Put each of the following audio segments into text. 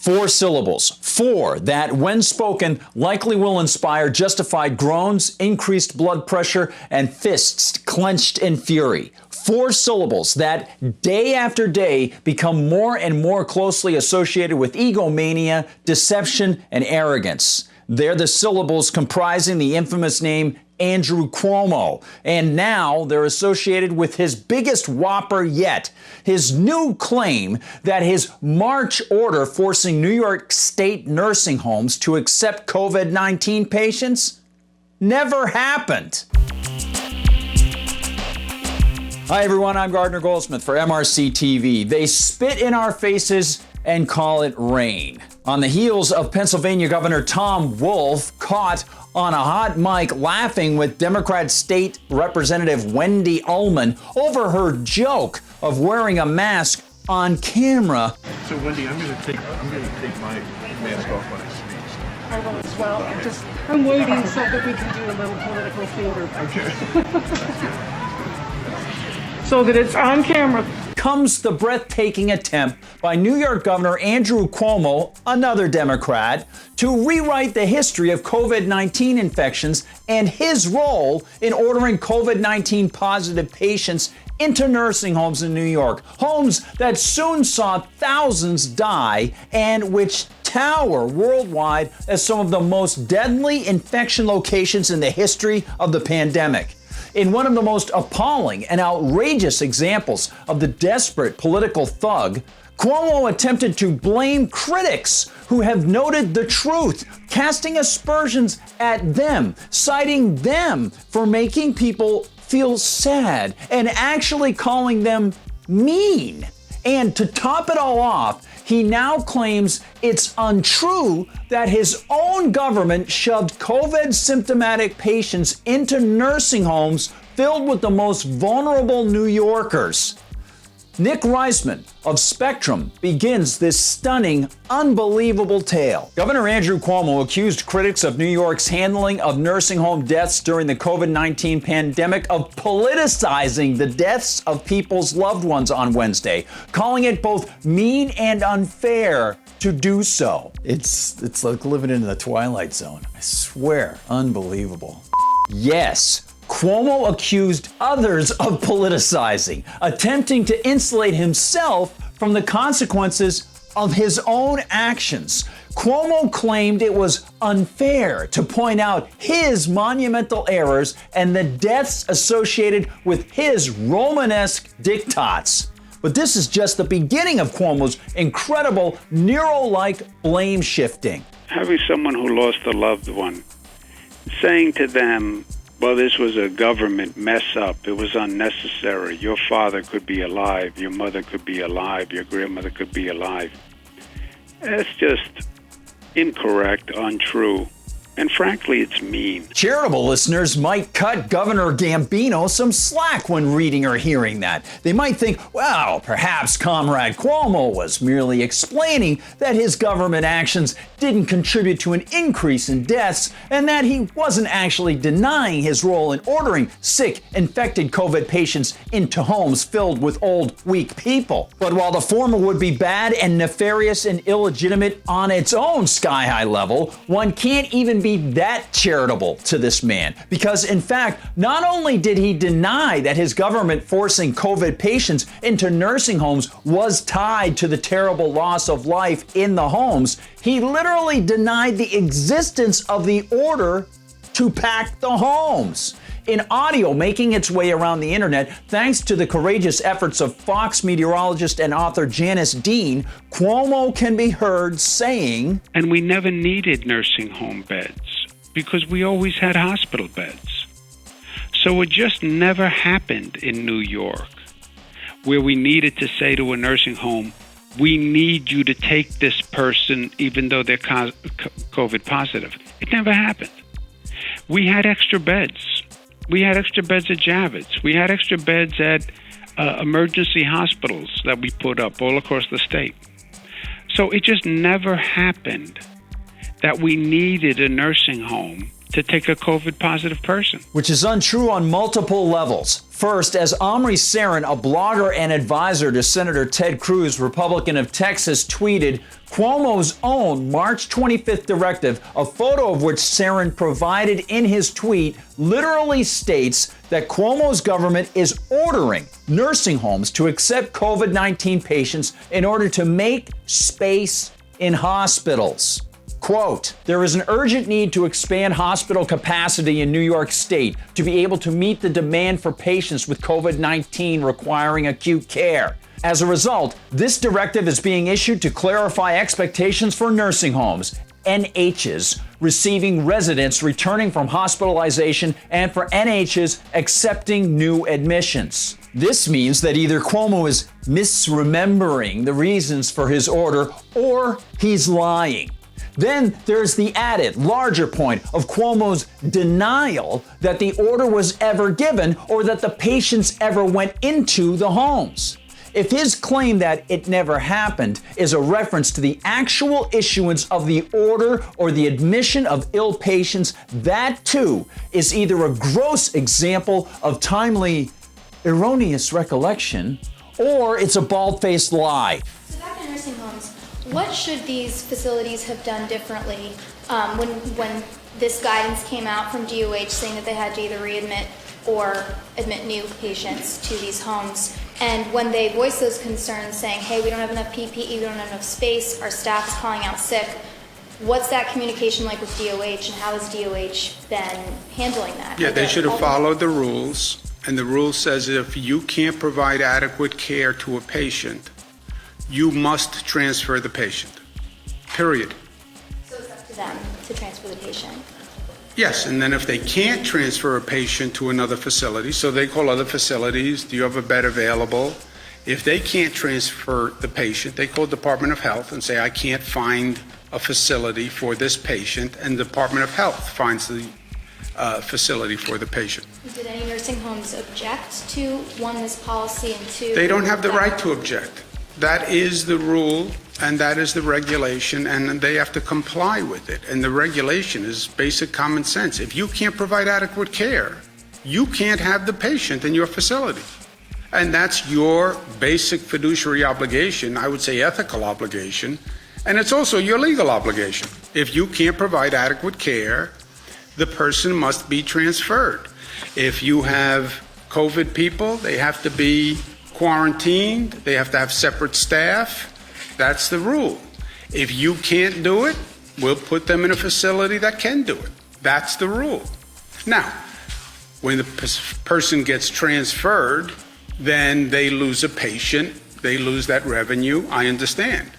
4 syllables, 4, that when spoken likely will inspire justified groans, increased blood pressure, and fists clenched in fury. 4 syllables that day after day become more and more closely associated with egomania, deception, and arrogance. They're the syllables comprising the infamous name Andrew Cuomo, and now they're associated with his biggest whopper yet, his new claim that his March order forcing New York State nursing homes to accept COVID-19 patients never happened. Hi everyone, I'm Gardner Goldsmith for MRC-TV. They spit in our faces and call it rain. On the heels of Pennsylvania Governor Tom Wolf caught on a hot mic laughing with Democrat State Representative Wendy Ullman over her joke of wearing a mask on camera. So Wendy, I'm going to take my mask off when I sneeze. I will as well. I'm waiting so that we can do a little political theater. Okay. So that it's on camera. Comes the breathtaking attempt by New York Governor Andrew Cuomo, another Democrat, to rewrite the history of COVID-19 infections and his role in ordering COVID-19 positive patients into nursing homes in New York, homes that soon saw thousands die and which tower worldwide as some of the most deadly infection locations in the history of the pandemic. In one of the most appalling and outrageous examples of the desperate political thug, Cuomo attempted to blame critics who have noted the truth, casting aspersions at them, citing them for making people feel sad and actually calling them mean. And to top it all off, he now claims it's untrue that his own government shoved COVID symptomatic patients into nursing homes filled with the most vulnerable New Yorkers. Nick Reisman of Spectrum begins this stunning, unbelievable tale. Governor Andrew Cuomo accused critics of New York's handling of nursing home deaths during the COVID-19 pandemic of politicizing the deaths of people's loved ones on Wednesday, calling it both mean and unfair to do so. It's like living in the Twilight Zone. I swear, unbelievable. Yes. Cuomo accused others of politicizing, attempting to insulate himself from the consequences of his own actions. Cuomo claimed it was unfair to point out his monumental errors and the deaths associated with his Romanesque diktats. But this is just the beginning of Cuomo's incredible Nero-like blame shifting. Having someone who lost a loved one, saying to them, well, this was a government mess up. It was unnecessary. Your father could be alive. Your mother could be alive. Your grandmother could be alive. That's just incorrect, untrue. And frankly, it's mean. Charitable listeners might cut Governor Gambino some slack when reading or hearing that. They might think, well, perhaps Comrade Cuomo was merely explaining that his government actions didn't contribute to an increase in deaths and that he wasn't actually denying his role in ordering sick, infected COVID patients into homes filled with old, weak people. But while the former would be bad and nefarious and illegitimate on its own sky-high level, one can't even be that charitable to this man. Because in fact, not only did he deny that his government forcing COVID patients into nursing homes was tied to the terrible loss of life in the homes, he literally denied the existence of the order to pack the homes. In audio making its way around the internet, thanks to the courageous efforts of Fox meteorologist and author Janice Dean, Cuomo can be heard saying, and we never needed nursing home beds because we always had hospital beds. So it just never happened in New York where we needed to say to a nursing home, we need you to take this person even though they're COVID positive. It never happened. We had extra beds. We had extra beds at Javits. We had extra beds at emergency hospitals that we put up all across the state. So it just never happened that we needed a nursing home to take a COVID positive person. Which is untrue on multiple levels. First, as Omri Sarin, a blogger and advisor to Senator Ted Cruz, Republican of Texas, tweeted, Cuomo's own March 25th directive, a photo of which Sarin provided in his tweet, literally states that Cuomo's government is ordering nursing homes to accept COVID-19 patients in order to make space in hospitals. Quote, there is an urgent need to expand hospital capacity in New York State to be able to meet the demand for patients with COVID-19 requiring acute care. As a result, this directive is being issued to clarify expectations for nursing homes, NHs, receiving residents returning from hospitalization and for NHs accepting new admissions. This means that either Cuomo is misremembering the reasons for his order or he's lying. Then there's the added, larger point of Cuomo's denial that the order was ever given or that the patients ever went into the homes. If his claim that it never happened is a reference to the actual issuance of the order or the admission of ill patients, that too is either a gross example of timely, erroneous recollection, or it's a bald-faced lie. So back to nursing homes, what should these facilities have done differently when this guidance came out from DOH saying that they had to either readmit or admit new patients to these homes? And when they voiced those concerns saying, hey, we don't have enough PPE, we don't have enough space, our staff's calling out sick, what's that communication like with DOH and how has DOH been handling that? Yeah, they should have followed the rules. And the rule says if you can't provide adequate care to a patient, you must transfer the patient, period. So it's up to them to transfer the patient? Yes, and then if they can't transfer a patient to another facility, so they call other facilities, do you have a bed available? If they can't transfer the patient, they call Department of Health and say, I can't find a facility for this patient, and the Department of Health finds the facility for the patient. Did any nursing homes object to, one, this policy, and two? They don't have the right to object. That is the rule, and that is the regulation, and they have to comply with it. And the regulation is basic common sense. If you can't provide adequate care, you can't have the patient in your facility. And that's your basic fiduciary obligation, I would say ethical obligation, and it's also your legal obligation. If you can't provide adequate care, the person must be transferred. If you have COVID people, they have to be quarantined, they have to have separate staff. That's the rule. If you can't do it, we'll put them in a facility that can do it. That's the rule. Now, when the person gets transferred, then they lose a patient, they lose that revenue, I understand.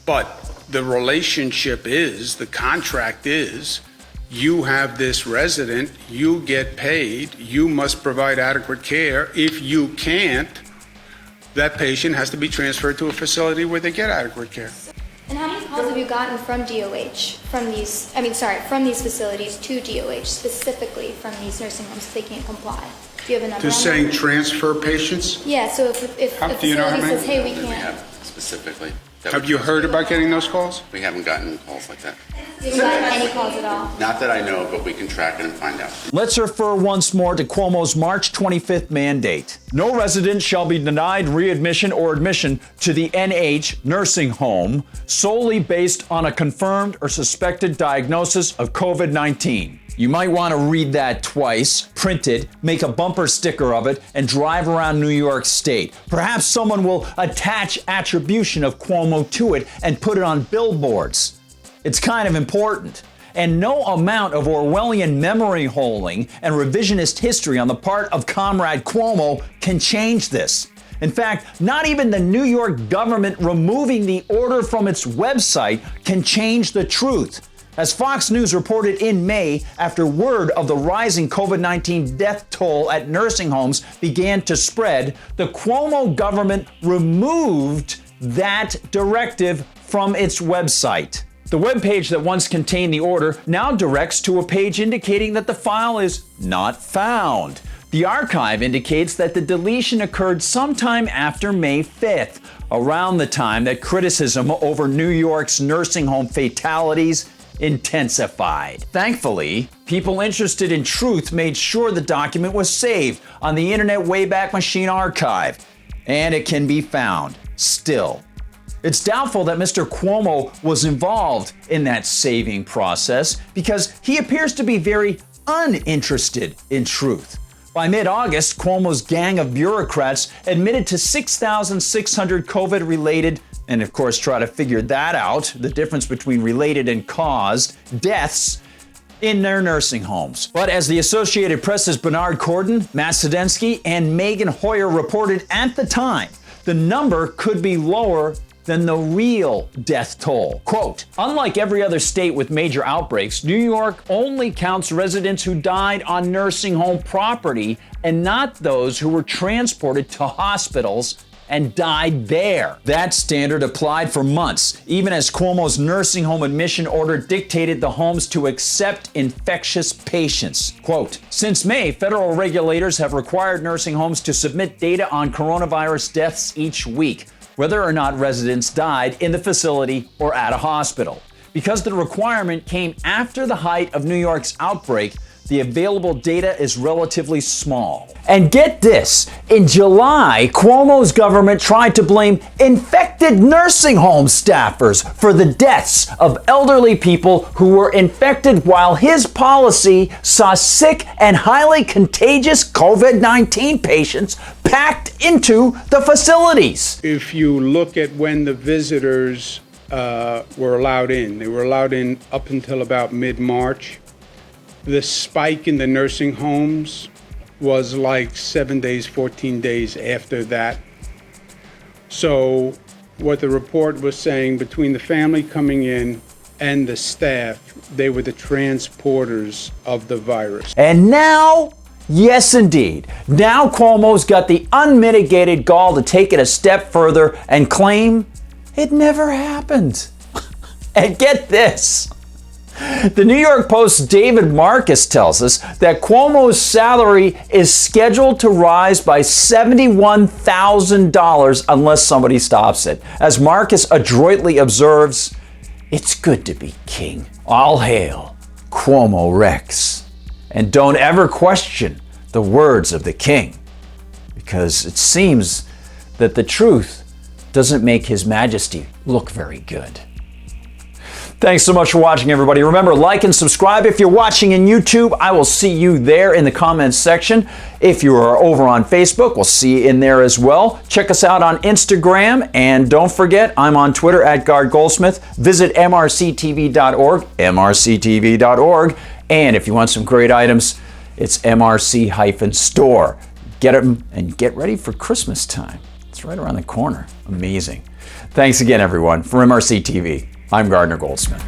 But the relationship is, the contract is, you have this resident, you get paid, you must provide adequate care. If you can't, that patient has to be transferred to a facility where they get adequate care. And how many calls have you gotten from DOH, from these facilities to DOH, specifically from these nursing homes if they can't comply? Do you have a number? To saying transfer patients? Yeah, so if a facility says, hey, we can't. Specifically. Have you heard about getting those calls? We haven't gotten calls like that. You haven't gotten any calls at all? Not that I know, but we can track it and find out. Let's refer once more to Cuomo's March 25th mandate. No resident shall be denied readmission or admission to the NH nursing home solely based on a confirmed or suspected diagnosis of COVID-19. You might want to read that twice, print it, make a bumper sticker of it, and drive around New York State. Perhaps someone will attach attribution of Cuomo to it and put it on billboards. It's kind of important. And no amount of Orwellian memory holding and revisionist history on the part of Comrade Cuomo can change this. In fact, not even the New York government removing the order from its website can change the truth. As Fox News reported in May, after word of the rising COVID-19 death toll at nursing homes began to spread, the Cuomo government removed that directive from its website. The webpage that once contained the order now directs to a page indicating that the file is not found. The archive indicates that the deletion occurred sometime after May 5th, around the time that criticism over New York's nursing home fatalities intensified. Thankfully, people interested in truth made sure the document was saved on the Internet Wayback Machine archive, and it can be found still. It's doubtful that Mr. Cuomo was involved in that saving process because he appears to be very uninterested in truth. By mid-August, Cuomo's gang of bureaucrats admitted to 6,600 COVID-related, and of course try to figure that out, the difference between related and caused, deaths in their nursing homes. But as the Associated Press's Bernard Cordon, Matt Sedensky, and Megan Hoyer reported at the time, the number could be lower than the real death toll. Quote, unlike every other state with major outbreaks, New York only counts residents who died on nursing home property and not those who were transported to hospitals and died there. That standard applied for months, even as Cuomo's nursing home admission order dictated the homes to accept infectious patients. Quote, since May, federal regulators have required nursing homes to submit data on coronavirus deaths each week, whether or not residents died in the facility or at a hospital. Because the requirement came after the height of New York's outbreak, the available data is relatively small. And get this, in July, Cuomo's government tried to blame infected nursing home staffers for the deaths of elderly people who were infected while his policy saw sick and highly contagious COVID-19 patients packed into the facilities. If you look at when the visitors were allowed in, they were allowed in up until about mid-March. The spike in the nursing homes was like 7 days, 14 days after that. So what the report was saying, between the family coming in and the staff, they were the transporters of the virus. And now, yes indeed, now Cuomo's got the unmitigated gall to take it a step further and claim it never happened. And get this. The New York Post's David Marcus tells us that Cuomo's salary is scheduled to rise by $71,000 unless somebody stops it. As Marcus adroitly observes, it's good to be king. All hail Cuomo Rex. And don't ever question the words of the king, because it seems that the truth doesn't make His Majesty look very good. Thanks so much for watching, everybody. Remember, like and subscribe if you're watching in YouTube. I will see you there in the comments section. If you are over on Facebook, we'll see you in there as well. Check us out on Instagram. And don't forget, I'm on Twitter at Gard Goldsmith. Visit MRCTV.org, MRCTV.org. And if you want some great items, it's MRC-store. Get them and get ready for Christmas time. It's right around the corner. Amazing. Thanks again, everyone. For MRC TV, I'm Gardner Goldsmith.